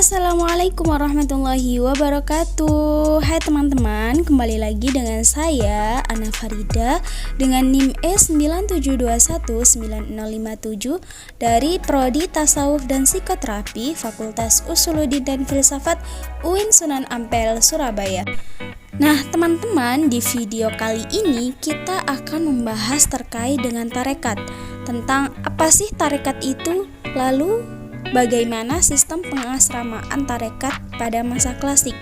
Assalamualaikum warahmatullahi wabarakatuh. Hai teman-teman, kembali lagi dengan saya Ana Farida dengan NIM E97219057 dari Prodi Tasawuf dan Psikoterapi Fakultas Usuluddin dan Filsafat UIN Sunan Ampel, Surabaya. Nah teman-teman, di video kali ini kita akan membahas terkait dengan tarekat. Tentang apa sih tarekat itu, lalu bagaimana sistem pengasramaan tarekat pada masa klasik,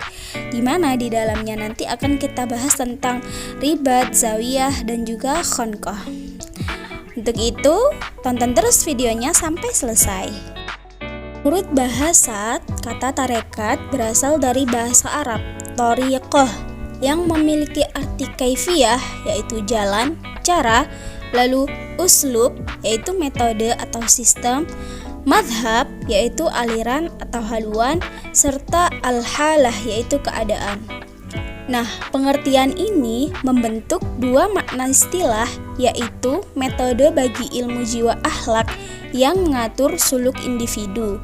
di mana di dalamnya nanti akan kita bahas tentang ribat, zawiyah, dan juga khonqoh. Untuk itu, tonton terus videonya sampai selesai. Menurut bahasa, kata tarekat berasal dari bahasa Arab thariqah yang memiliki arti kaifiyah, yaitu jalan, cara, lalu uslub, yaitu metode atau sistem, madhab, yaitu aliran atau haluan, serta al-halah, yaitu keadaan. Nah, pengertian ini membentuk dua makna istilah, yaitu metode bagi ilmu jiwa akhlak yang mengatur suluk individu.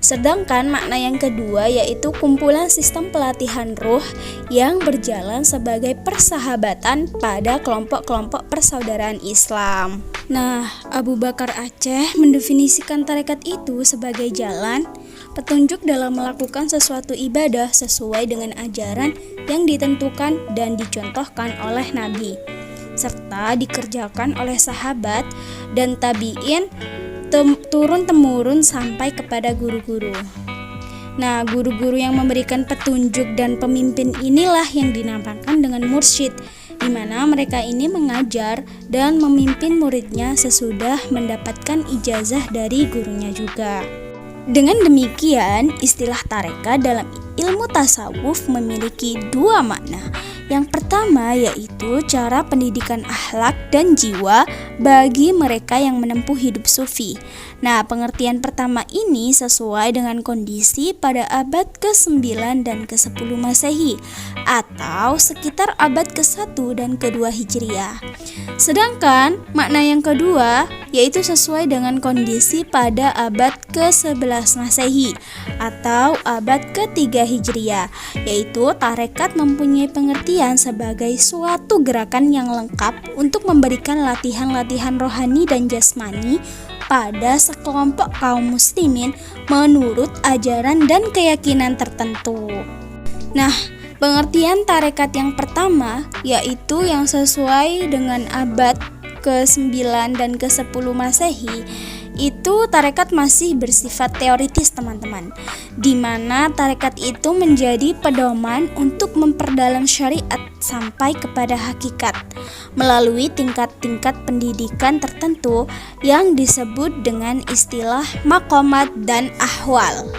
Sedangkan makna yang kedua yaitu kumpulan sistem pelatihan ruh yang berjalan sebagai persahabatan pada kelompok-kelompok persaudaraan Islam. Nah, Abu Bakar Aceh mendefinisikan tarekat itu sebagai jalan, petunjuk dalam melakukan sesuatu ibadah sesuai dengan ajaran yang ditentukan dan dicontohkan oleh Nabi, serta dikerjakan oleh sahabat dan tabi'in turun-temurun sampai kepada guru-guru. Nah, guru-guru yang memberikan petunjuk dan pemimpin inilah yang dinamakan dengan mursyid, di mana mereka ini mengajar dan memimpin muridnya sesudah mendapatkan ijazah dari gurunya juga. Dengan demikian, istilah tarekat dalam ilmu tasawuf memiliki dua makna. Yang pertama yaitu cara pendidikan akhlak dan jiwa bagi mereka yang menempuh hidup sufi. Nah, pengertian pertama ini sesuai dengan kondisi pada abad ke-9 dan ke-10 Masehi atau sekitar abad ke-1 dan ke-2 Hijriah. Sedangkan makna yang kedua yaitu sesuai dengan kondisi pada abad ke-11 Masehi atau abad ke-3 Hijriah, yaitu tarekat mempunyai pengertian sebagai suatu gerakan yang lengkap untuk memberikan latihan-latihan rohani dan jasmani pada sekelompok kaum muslimin menurut ajaran dan keyakinan tertentu. Nah, pengertian tarekat yang pertama yaitu yang sesuai dengan abad ke-9 dan ke-10 Masehi, itu tarekat masih bersifat teoritis teman-teman, di mana tarekat itu menjadi pedoman untuk memperdalam syariat sampai kepada hakikat melalui tingkat-tingkat pendidikan tertentu yang disebut dengan istilah maqamat dan ahwal.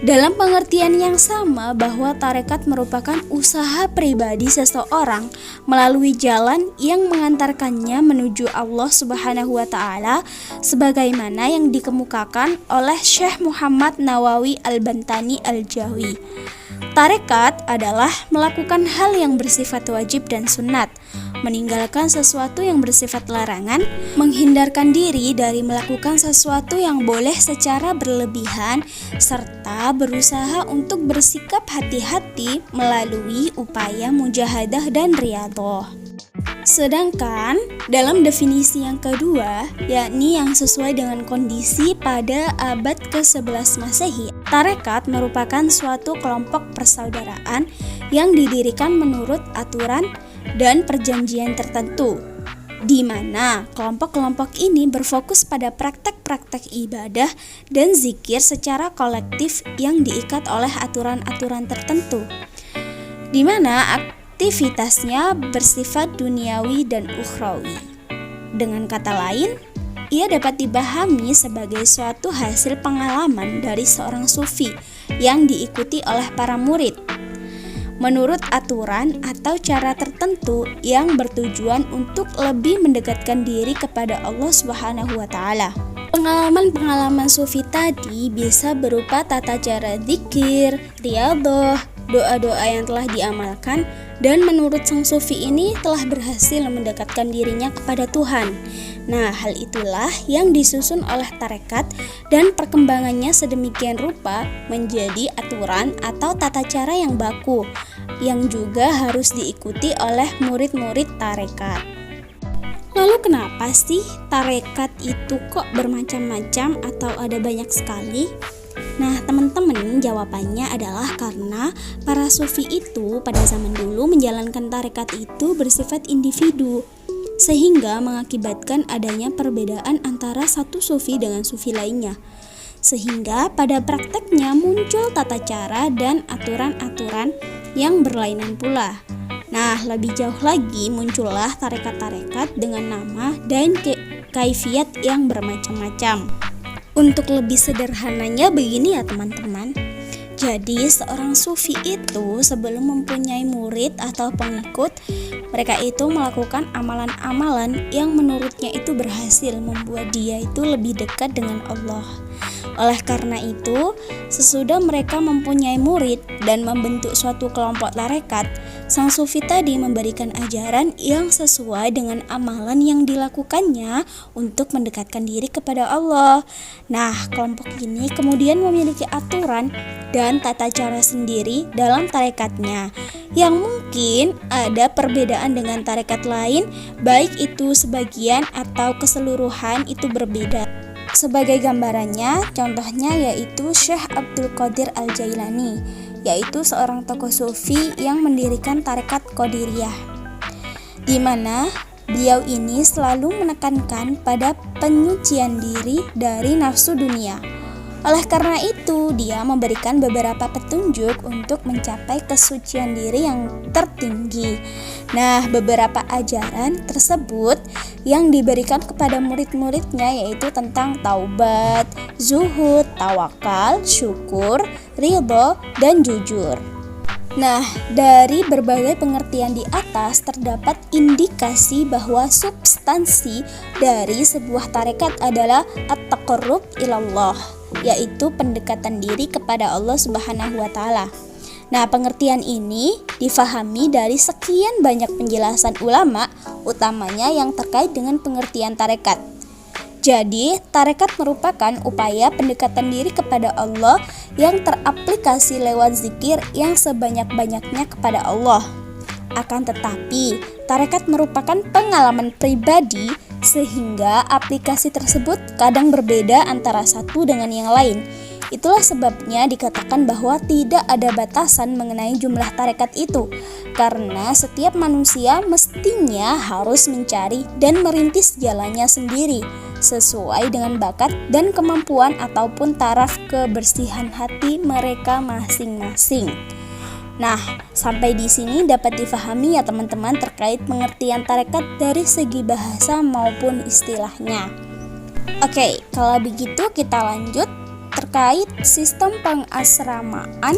Dalam pengertian yang sama bahwa tarekat merupakan usaha pribadi seseorang melalui jalan yang mengantarkannya menuju Allah Subhanahu wa taala sebagaimana yang dikemukakan oleh Syekh Muhammad Nawawi Al-Bantani Al-Jawi. Tarekat adalah melakukan hal yang bersifat wajib dan sunat, meninggalkan sesuatu yang bersifat larangan, menghindarkan diri dari melakukan sesuatu yang boleh secara berlebihan, serta berusaha untuk bersikap hati-hati melalui upaya mujahadah dan riyadhah. Sedangkan dalam definisi yang kedua, yakni yang sesuai dengan kondisi pada abad ke-11 Masehi, tarekat merupakan suatu kelompok persaudaraan yang didirikan menurut aturan dan perjanjian tertentu, di mana kelompok-kelompok ini berfokus pada praktek-praktek ibadah dan zikir secara kolektif yang diikat oleh aturan-aturan tertentu, di mana aktivitasnya bersifat duniawi dan ukhrawi. Dengan kata lain, ia dapat dipahami sebagai suatu hasil pengalaman dari seorang sufi yang diikuti oleh para murid menurut aturan atau cara tertentu yang bertujuan untuk lebih mendekatkan diri kepada Allah Subhanahu wa taala. Pengalaman-pengalaman sufi tadi bisa berupa tata cara zikir, riyadhah, doa-doa yang telah diamalkan, dan menurut sang sufi ini telah berhasil mendekatkan dirinya kepada Tuhan. Nah, hal itulah yang disusun oleh tarekat dan perkembangannya sedemikian rupa menjadi aturan atau tata cara yang baku yang juga harus diikuti oleh murid-murid tarekat. Lalu kenapa sih tarekat itu kok bermacam-macam atau ada banyak sekali? Nah, teman-teman, jawabannya adalah karena para sufi itu pada zaman dulu menjalankan tarekat itu bersifat individu, sehingga mengakibatkan adanya perbedaan antara satu sufi dengan sufi lainnya. Sehingga pada prakteknya muncul tata cara dan aturan-aturan yang berlainan pula. Nah, lebih jauh lagi muncullah tarekat-tarekat dengan nama dan kaifiat yang bermacam-macam. Untuk lebih sederhananya begini ya teman-teman. Jadi seorang sufi itu sebelum mempunyai murid atau pengikut, mereka itu melakukan amalan-amalan yang menurutnya itu berhasil membuat dia itu lebih dekat dengan Allah. Oleh karena itu, sesudah mereka mempunyai murid dan membentuk suatu kelompok tarekat, sang sufi tadi memberikan ajaran yang sesuai dengan amalan yang dilakukannya untuk mendekatkan diri kepada Allah. Nah, kelompok ini kemudian memiliki aturan dan tata cara sendiri dalam tarekatnya yang mungkin ada perbedaan dengan tarekat lain, baik itu sebagian atau keseluruhan itu berbeda. Sebagai gambarannya, contohnya yaitu Syekh Abdul Qadir Al-Jailani, yaitu seorang tokoh sufi yang mendirikan tarekat Qadiriyah, di mana beliau ini selalu menekankan pada penyucian diri dari nafsu dunia. Oleh karena itu, dia memberikan beberapa petunjuk untuk mencapai kesucian diri yang tertinggi. Nah, beberapa ajaran tersebut yang diberikan kepada murid-muridnya yaitu tentang taubat, zuhud, tawakal, syukur, ridho, dan jujur. Nah, dari berbagai pengertian di atas terdapat indikasi bahwa substansi dari sebuah tarekat adalah at-taqarrub ilallah, yaitu pendekatan diri kepada Allah Subhanahu wa taala. Nah, pengertian ini difahami dari sekian banyak penjelasan ulama, utamanya yang terkait dengan pengertian tarekat. Jadi, tarekat merupakan upaya pendekatan diri kepada Allah yang teraplikasi lewat zikir yang sebanyak-banyaknya kepada Allah. Akan tetapi, tarekat merupakan pengalaman pribadi sehingga aplikasi tersebut kadang berbeda antara satu dengan yang lain. Itulah sebabnya dikatakan bahwa tidak ada batasan mengenai jumlah tarekat itu, karena setiap manusia mestinya harus mencari dan merintis jalannya sendiri, sesuai dengan bakat dan kemampuan ataupun taraf kebersihan hati mereka masing-masing. Nah, sampai di sini dapat difahami ya teman-teman terkait pengertian tarekat dari segi bahasa maupun istilahnya. Oke, kalau begitu kita lanjut terkait sistem pengasramaan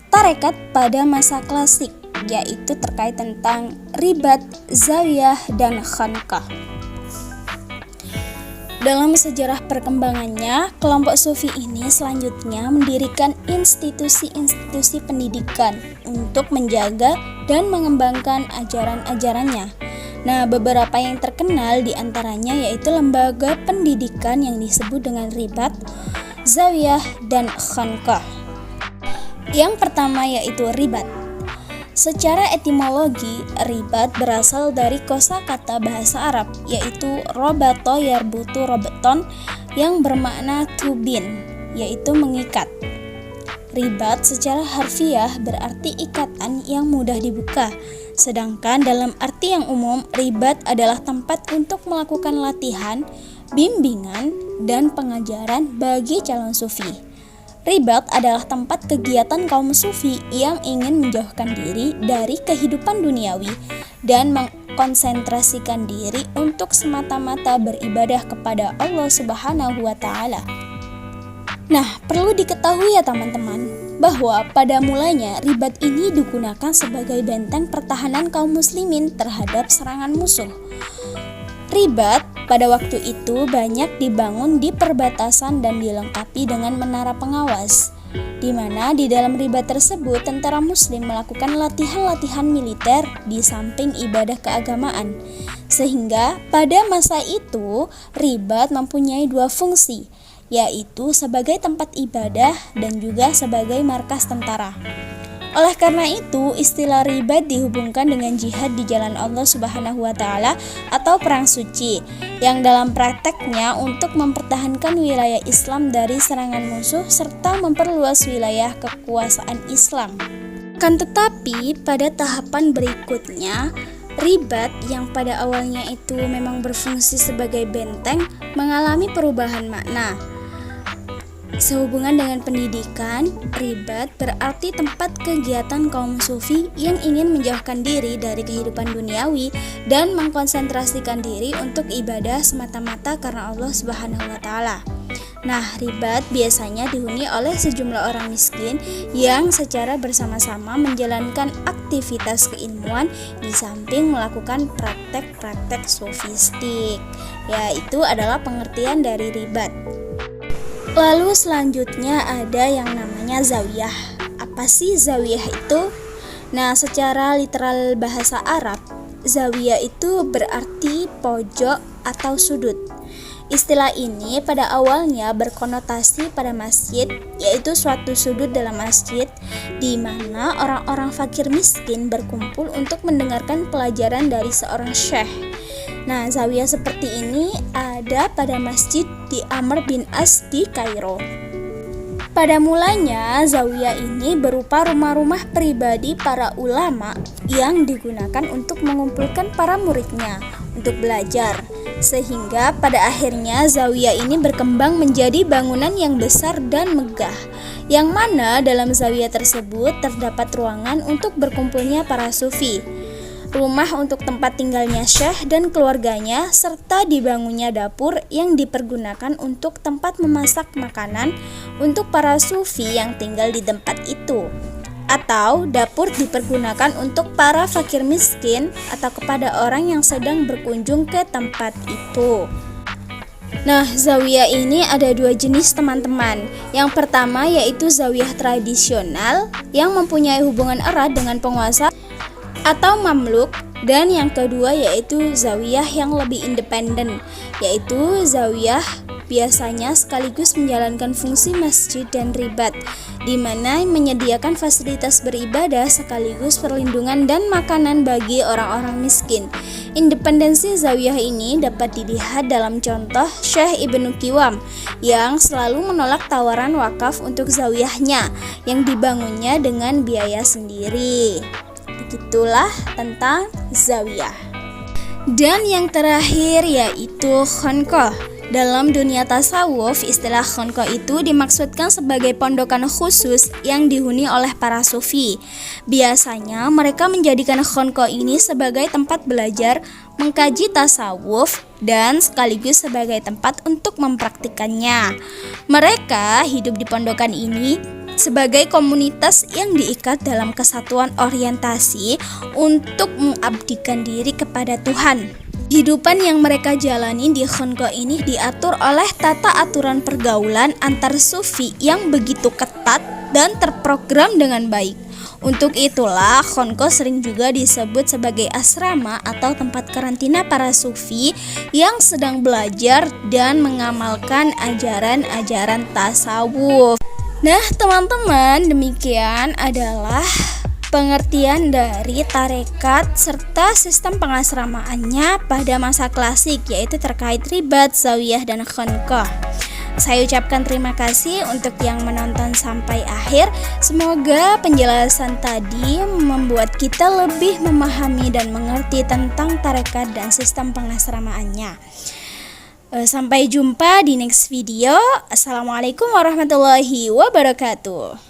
tarekat pada masa klasik, yaitu terkait tentang ribat, zawiyah, dan khanqah. Dalam sejarah perkembangannya, kelompok sufi ini selanjutnya mendirikan institusi-institusi pendidikan untuk menjaga dan mengembangkan ajaran-ajarannya. Nah, beberapa yang terkenal diantaranya yaitu lembaga pendidikan yang disebut dengan ribat, zawiyah, dan khanqah. Yang pertama yaitu ribat. Secara etimologi, ribat berasal dari kosakata bahasa Arab, yaitu robato yarbutu robeton, yang bermakna to bind, yaitu mengikat. Ribat secara harfiah berarti ikatan yang mudah dibuka, sedangkan dalam arti yang umum, ribat adalah tempat untuk melakukan latihan, bimbingan, dan pengajaran bagi calon sufi. Ribat adalah tempat kegiatan kaum sufi yang ingin menjauhkan diri dari kehidupan duniawi dan mengkonsentrasikan diri untuk semata-mata beribadah kepada Allah Subhanahu wa taala. Nah, perlu diketahui ya teman-teman, bahwa pada mulanya ribat ini digunakan sebagai benteng pertahanan kaum muslimin terhadap serangan musuh. Ribat pada waktu itu banyak dibangun di perbatasan dan dilengkapi dengan menara pengawas. di mana di dalam ribat tersebut tentara muslim melakukan latihan-latihan militer di samping ibadah keagamaan. Sehingga pada masa itu ribat mempunyai dua fungsi, yaitu sebagai tempat ibadah dan juga sebagai markas tentara. Oleh karena itu, istilah ribat dihubungkan dengan jihad di jalan Allah Subhanahu wa taala atau perang suci, yang dalam prakteknya untuk mempertahankan wilayah Islam dari serangan musuh serta memperluas wilayah kekuasaan Islam. Kan tetapi pada tahapan berikutnya, ribat yang pada awalnya itu memang berfungsi sebagai benteng mengalami perubahan makna. Sehubungan dengan pendidikan, ribat berarti tempat kegiatan kaum sufi yang ingin menjauhkan diri dari kehidupan duniawi dan mengkonsentrasikan diri untuk ibadah semata-mata karena Allah Subhanahu wa taala. Nah, ribat biasanya dihuni oleh sejumlah orang miskin yang secara bersama-sama menjalankan aktivitas keilmuan di samping melakukan praktek-praktek sofistik. Ya, itu adalah pengertian dari ribat. Lalu selanjutnya ada yang namanya zawiyah. Apa sih zawiyah itu? Nah, secara literal bahasa Arab, zawiyah itu berarti pojok atau sudut. Istilah ini pada awalnya berkonotasi pada masjid, yaitu suatu sudut dalam masjid di mana orang-orang fakir miskin berkumpul untuk mendengarkan pelajaran dari seorang syekh. Nah, zawiyah seperti ini ada pada masjid di Amr bin As di Kairo. Pada mulanya, zawiyah ini berupa rumah-rumah pribadi para ulama yang digunakan untuk mengumpulkan para muridnya untuk belajar. Sehingga pada akhirnya zawiyah ini berkembang menjadi bangunan yang besar dan megah, yang mana dalam zawiyah tersebut terdapat ruangan untuk berkumpulnya para sufi, rumah untuk tempat tinggalnya syekh dan keluarganya, serta dibangunnya dapur yang dipergunakan untuk tempat memasak makanan untuk para sufi yang tinggal di tempat itu. Atau dapur dipergunakan untuk para fakir miskin atau kepada orang yang sedang berkunjung ke tempat itu. Nah, zawiyah ini ada dua jenis teman-teman. Yang pertama yaitu zawiyah tradisional yang mempunyai hubungan erat dengan penguasa atau mamluk, dan yang kedua yaitu zawiyah yang lebih independen, yaitu zawiyah biasanya sekaligus menjalankan fungsi masjid dan ribat, di mana menyediakan fasilitas beribadah sekaligus perlindungan dan makanan bagi orang-orang miskin. Independensi zawiyah ini dapat dilihat dalam contoh Syekh Ibnu Qiwam yang selalu menolak tawaran wakaf untuk zawiyahnya yang dibangunnya dengan biaya sendiri. Begitulah tentang zawiyah. Dan yang terakhir yaitu khonqah. Dalam dunia tasawuf, istilah khonqah itu dimaksudkan sebagai pondokan khusus yang dihuni oleh para sufi. Biasanya mereka menjadikan khonqah ini sebagai tempat belajar, mengkaji tasawuf, dan sekaligus sebagai tempat untuk mempraktikannya. Mereka hidup di pondokan ini sebagai komunitas yang diikat dalam kesatuan orientasi untuk mengabdikan diri kepada Tuhan. Kehidupan yang mereka jalani di khonqah ini diatur oleh tata aturan pergaulan antar sufi yang begitu ketat dan terprogram dengan baik. Untuk itulah khonqah sering juga disebut sebagai asrama atau tempat karantina para sufi yang sedang belajar dan mengamalkan ajaran-ajaran tasawuf. Nah, teman-teman, demikian adalah pengertian dari tarekat serta sistem pengasramaannya pada masa klasik, yaitu terkait ribat, zawiyah, dan khonqah. Saya ucapkan terima kasih untuk yang menonton sampai akhir. Semoga penjelasan tadi membuat kita lebih memahami dan mengerti tentang tarekat dan sistem pengasramaannya. Sampai jumpa di next video. Assalamualaikum warahmatullahi wabarakatuh.